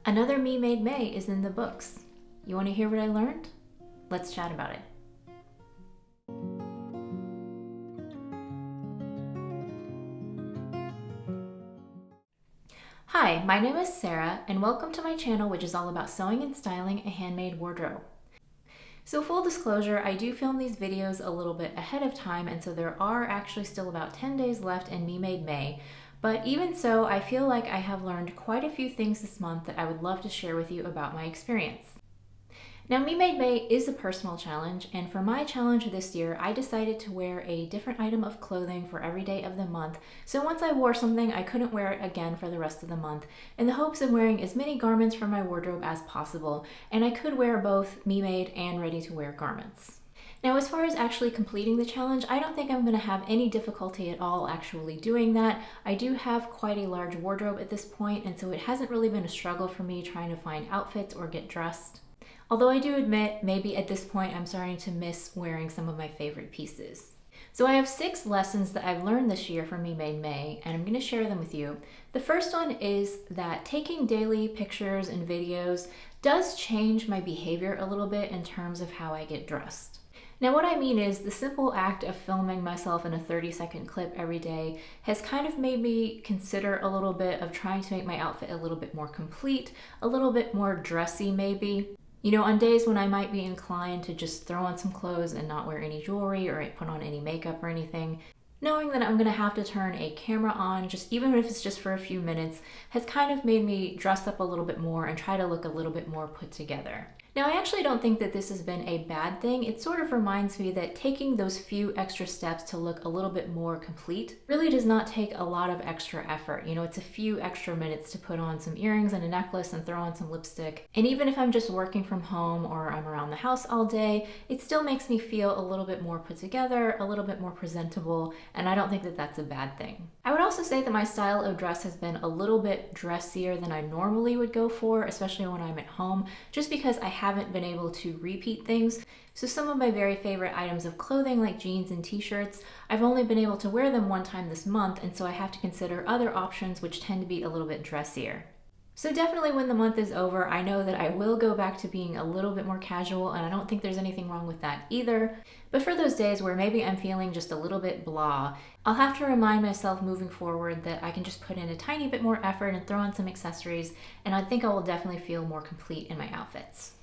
Another Me Made May is in the books. You want to hear what I learned? Let's chat about it. Hi, my name is Sarah, and welcome to my channel, which is all about sewing and styling a handmade wardrobe. So full disclosure, I do film these videos a little bit ahead of time, and so there are actually still about 10 days left in Me Made May. But even so, I feel like I have learned quite a few things this month that I would love to share with you about my experience. Now, Me Made May is a personal challenge, and for my challenge this year, I decided to wear a different item of clothing for every day of the month. So once I wore something, I couldn't wear it again for the rest of the month, in the hopes of wearing as many garments from my wardrobe as possible, and I could wear both me-made and ready-to-wear garments. Now, as far as actually completing the challenge, I don't think I'm going to have any difficulty at all actually doing that. I do have quite a large wardrobe at this point, and so it hasn't really been a struggle for me trying to find outfits or get dressed. Although I do admit, maybe at this point I'm starting to miss wearing some of my favorite pieces. So I have 6 lessons that I've learned this year from Me Made May, and I'm going to share them with you. The first one is that taking daily pictures and videos does change my behavior a little bit in terms of how I get dressed. Now what I mean is the simple act of filming myself in a 30-second clip every day has kind of made me consider a little bit of trying to make my outfit a little bit more complete, a little bit more dressy maybe. You know, on days when I might be inclined to just throw on some clothes and not wear any jewelry or put on any makeup or anything, knowing that I'm going to have to turn a camera on, just even if it's just for a few minutes, has kind of made me dress up a little bit more and try to look a little bit more put together. Now, I actually don't think that this has been a bad thing. It sort of reminds me that taking those few extra steps to look a little bit more complete really does not take a lot of extra effort. You know, it's a few extra minutes to put on some earrings and a necklace and throw on some lipstick. And even if I'm just working from home or I'm around the house all day, it still makes me feel a little bit more put together, a little bit more presentable, and I don't think that that's a bad thing. I would also say that my style of dress has been a little bit dressier than I normally would go for, especially when I'm at home, just because I haven't been able to repeat things. So some of my very favorite items of clothing like jeans and t-shirts, I've only been able to wear them one time this month, and so I have to consider other options which tend to be a little bit dressier. So definitely when the month is over, I know that I will go back to being a little bit more casual, and I don't think there's anything wrong with that either. But for those days where maybe I'm feeling just a little bit blah, I'll have to remind myself moving forward that I can just put in a tiny bit more effort and throw on some accessories, and I think I will definitely feel more complete in my outfits.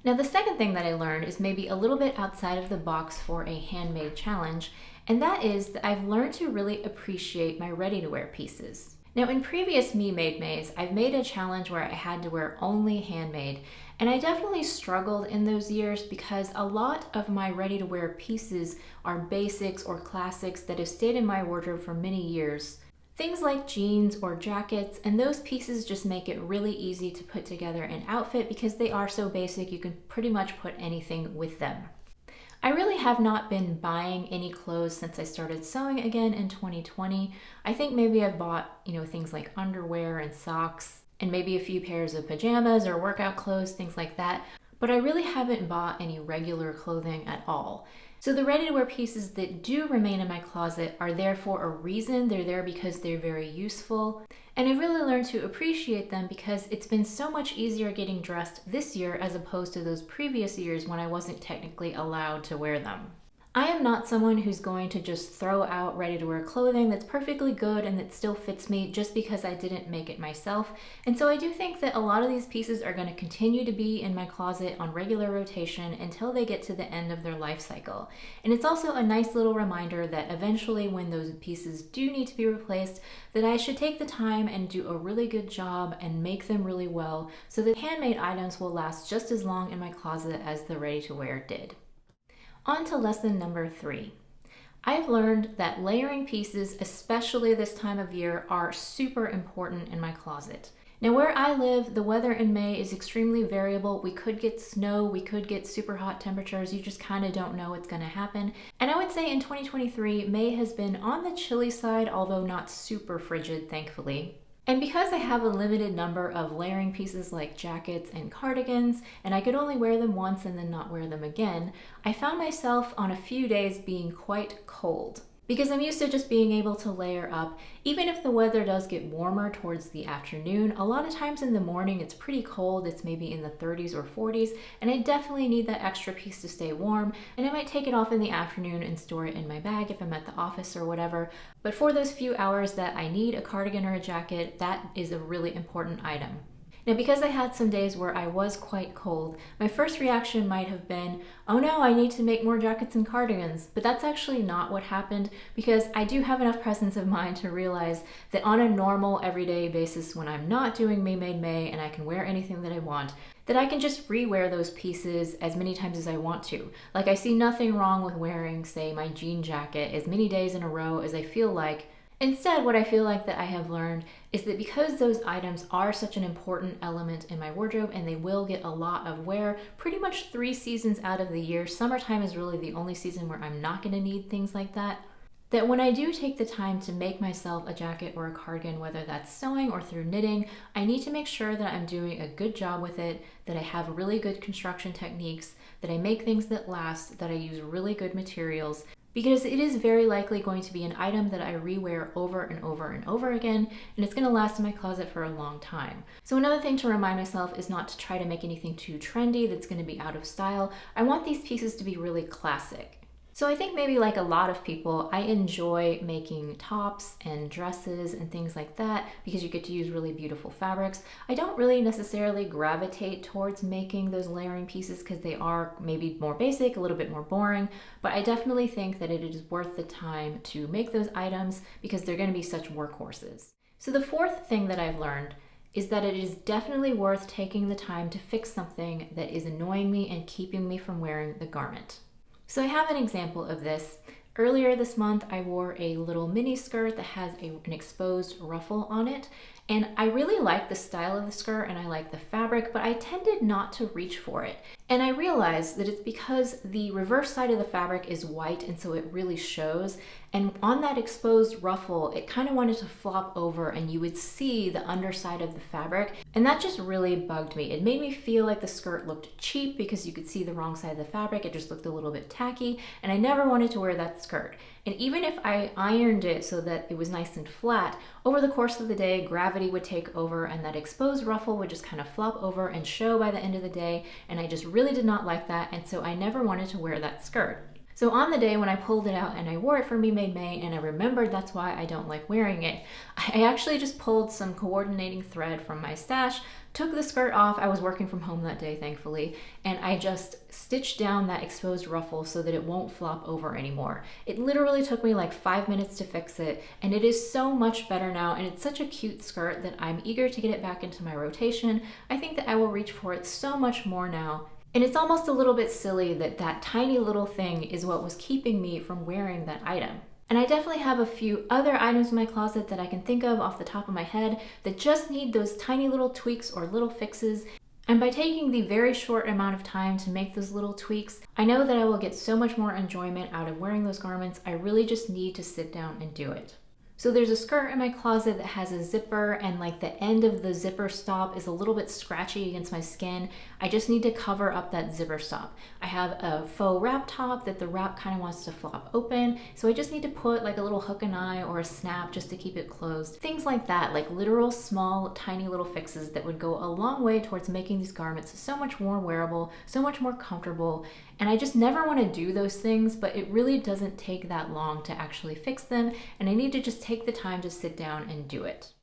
Now, the second thing that I learned is maybe a little bit outside of the box for a handmade challenge, and that is that I've learned to really appreciate my ready-to-wear pieces. Now, in previous Me Made Mays, I've made a challenge where I had to wear only handmade, and I definitely struggled in those years because a lot of my ready-to-wear pieces are basics or classics that have stayed in my wardrobe for many years. Things like jeans or jackets, and those pieces just make it really easy to put together an outfit because they are so basic you can pretty much put anything with them. I really have not been buying any clothes since I started sewing again in 2020. I think maybe I've bought, things like underwear and socks and maybe a few pairs of pajamas or workout clothes, things like that. But I really haven't bought any regular clothing at all. So the ready-to-wear pieces that do remain in my closet are there for a reason. They're there because they're very useful. And I've really learned to appreciate them because it's been so much easier getting dressed this year as opposed to those previous years when I wasn't technically allowed to wear them. I am not someone who's going to just throw out ready-to-wear clothing that's perfectly good and that still fits me just because I didn't make it myself. And so I do think that a lot of these pieces are going to continue to be in my closet on regular rotation until they get to the end of their life cycle. And it's also a nice little reminder that eventually when those pieces do need to be replaced, that I should take the time and do a really good job and make them really well so that handmade items will last just as long in my closet as the ready-to-wear did. On to lesson number 3. I've learned that layering pieces, especially this time of year, are super important in my closet. Now, where I live, the weather in May is extremely variable. We could get snow, we could get super hot temperatures. You just kind of don't know what's going to happen. And I would say in 2023, May has been on the chilly side, although not super frigid, thankfully. And because I have a limited number of layering pieces like jackets and cardigans, and I could only wear them once and then not wear them again, I found myself on a few days being quite cold. because I'm used to just being able to layer up. Even if the weather does get warmer towards the afternoon, a lot of times in the morning it's pretty cold, it's maybe in the 30s or 40s, and I definitely need that extra piece to stay warm, and I might take it off in the afternoon and store it in my bag if I'm at the office or whatever. But for those few hours that I need a cardigan or a jacket, that is a really important item. Now, because I had some days where I was quite cold, my first reaction might have been, oh no, I need to make more jackets and cardigans. But that's actually not what happened, because I do have enough presence of mind to realize that on a normal everyday basis, when I'm not doing Me Made May and I can wear anything that I want, that I can just rewear those pieces as many times as I want to. Like, I see nothing wrong with wearing, say, my jean jacket as many days in a row as I feel like. Instead, what I feel like that I have learned is that because those items are such an important element in my wardrobe and they will get a lot of wear pretty much 3 seasons out of the year, summertime is really the only season where I'm not going to need things like that, that when I do take the time to make myself a jacket or a cardigan, whether that's sewing or through knitting, I need to make sure that I'm doing a good job with it, that I have really good construction techniques, that I make things that last, that I use really good materials, because it is very likely going to be an item that I rewear over and over and over again, and it's going to last in my closet for a long time. So another thing to remind myself is not to try to make anything too trendy that's going to be out of style. I want these pieces to be really classic. So I think maybe like a lot of people, I enjoy making tops and dresses and things like that because you get to use really beautiful fabrics. I don't really necessarily gravitate towards making those layering pieces because they are maybe more basic, a little bit more boring, but I definitely think that it is worth the time to make those items because they're going to be such workhorses. So the fourth thing that I've learned is that it is definitely worth taking the time to fix something that is annoying me and keeping me from wearing the garment. So I have an example of this. Earlier this month, I wore a little mini skirt that has an exposed ruffle on it. And I really like the style of the skirt and I like the fabric, but I tended not to reach for it. And I realized that it's because the reverse side of the fabric is white and so it really shows. And on that exposed ruffle, it kind of wanted to flop over and you would see the underside of the fabric. And that just really bugged me. It made me feel like the skirt looked cheap because you could see the wrong side of the fabric. It just looked a little bit tacky and I never wanted to wear that skirt. And even if I ironed it so that it was nice and flat, over the course of the day, gravity would take over and that exposed ruffle would just kind of flop over and show by the end of the day. And I just really did not like that. And so I never wanted to wear that skirt. So on the day when I pulled it out and I wore it for Me Made May and I remembered that's why I don't like wearing it, I actually just pulled some coordinating thread from my stash, took the skirt off. I was working from home that day, thankfully, and I just stitched down that exposed ruffle so that it won't flop over anymore. It literally took me like 5 minutes to fix it, and it is so much better now, and it's such a cute skirt that I'm eager to get it back into my rotation. I think that I will reach for it so much more now. And it's almost a little bit silly that that tiny little thing is what was keeping me from wearing that item. And I definitely have a few other items in my closet that I can think of off the top of my head that just need those tiny little tweaks or little fixes. And by taking the very short amount of time to make those little tweaks, I know that I will get so much more enjoyment out of wearing those garments. I really just need to sit down and do it. So there's a skirt in my closet that has a zipper and like the end of the zipper stop is a little bit scratchy against my skin. I just need to cover up that zipper stop. I have a faux wrap top that the wrap kind of wants to flop open. So I just need to put like a little hook and eye or a snap just to keep it closed. Things like that, like literal small, tiny little fixes that would go a long way towards making these garments so much more wearable, so much more comfortable. And I just never want to do those things, but it really doesn't take that long to actually fix them. And I need to just take the time to sit down and do it.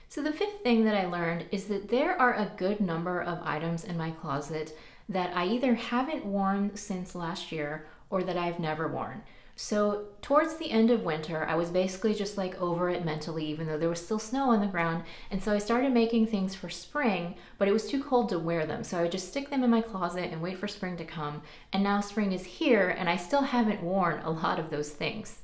So the fifth thing that I learned is that there are a good number of items in my closet that I either haven't worn since last year or that I've never worn. So towards the end of winter, I was basically just like over it mentally, even though there was still snow on the ground. And so I started making things for spring, but it was too cold to wear them. So I would just stick them in my closet and wait for spring to come. And now spring is here and I still haven't worn a lot of those things.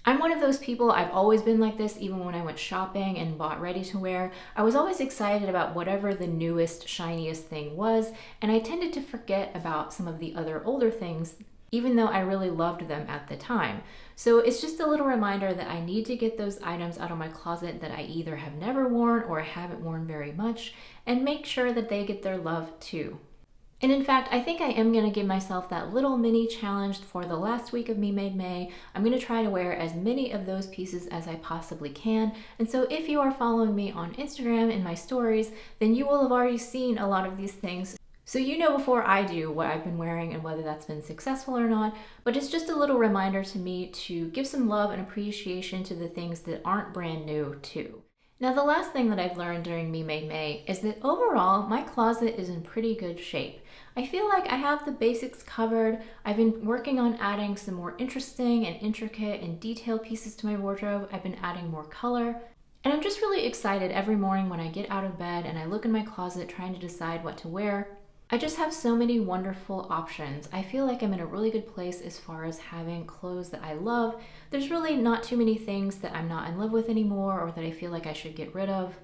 I'm one of those people, I've always been like this, even when I went shopping and bought ready to wear. I was always excited about whatever the newest, shiniest thing was, and I tended to forget about some of the other older things, even though I really loved them at the time. So it's just a little reminder that I need to get those items out of my closet that I either have never worn or haven't worn very much, and make sure that they get their love too. And in fact, I think I am going to give myself that little mini challenge for the last week of Me Made May. I'm going to try to wear as many of those pieces as I possibly can. And so if you are following me on Instagram in my stories, then you will have already seen a lot of these things. So you know before I do what I've been wearing and whether that's been successful or not, but it's just a little reminder to me to give some love and appreciation to the things that aren't brand new too. Now the last thing that I've learned during Me Made May is that overall my closet is in pretty good shape. I feel like I have the basics covered. I've been working on adding some more interesting and intricate and detailed pieces to my wardrobe. I've been adding more color. And I'm just really excited every morning when I get out of bed and I look in my closet trying to decide what to wear. I just have so many wonderful options. I feel like I'm in a really good place as far as having clothes that I love. There's really not too many things that I'm not in love with anymore or that I feel like I should get rid of.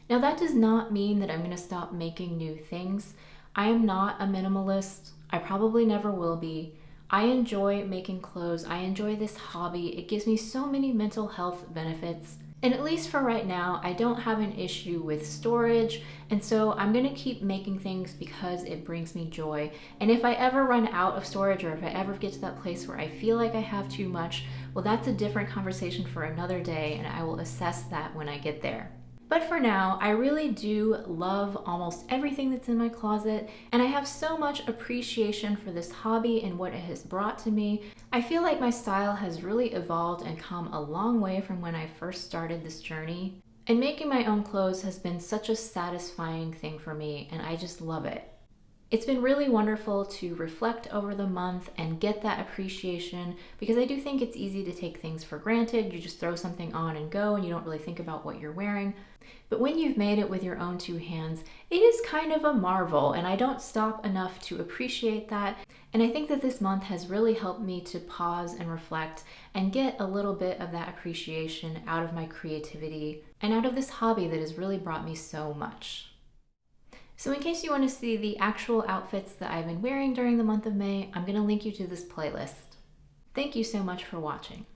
Now that does not mean that I'm going to stop making new things. I am not a minimalist. I probably never will be. I enjoy making clothes. I enjoy this hobby. It gives me so many mental health benefits. And at least for right now, I don't have an issue with storage. And so I'm gonna keep making things because it brings me joy. And if I ever run out of storage or if I ever get to that place where I feel like I have too much, well, that's a different conversation for another day and I will assess that when I get there. But for now, I really do love almost everything that's in my closet, and I have so much appreciation for this hobby and what it has brought to me. I feel like my style has really evolved and come a long way from when I first started this journey. And making my own clothes has been such a satisfying thing for me, and I just love it. It's been really wonderful to reflect over the month and get that appreciation because I do think it's easy to take things for granted. You just throw something on and go and you don't really think about what you're wearing. But when you've made it with your own two hands, it is kind of a marvel, and I don't stop enough to appreciate that. And I think that this month has really helped me to pause and reflect and get a little bit of that appreciation out of my creativity and out of this hobby that has really brought me so much. So in case you want to see the actual outfits that I've been wearing during the month of May, I'm going to link you to this playlist. Thank you so much for watching.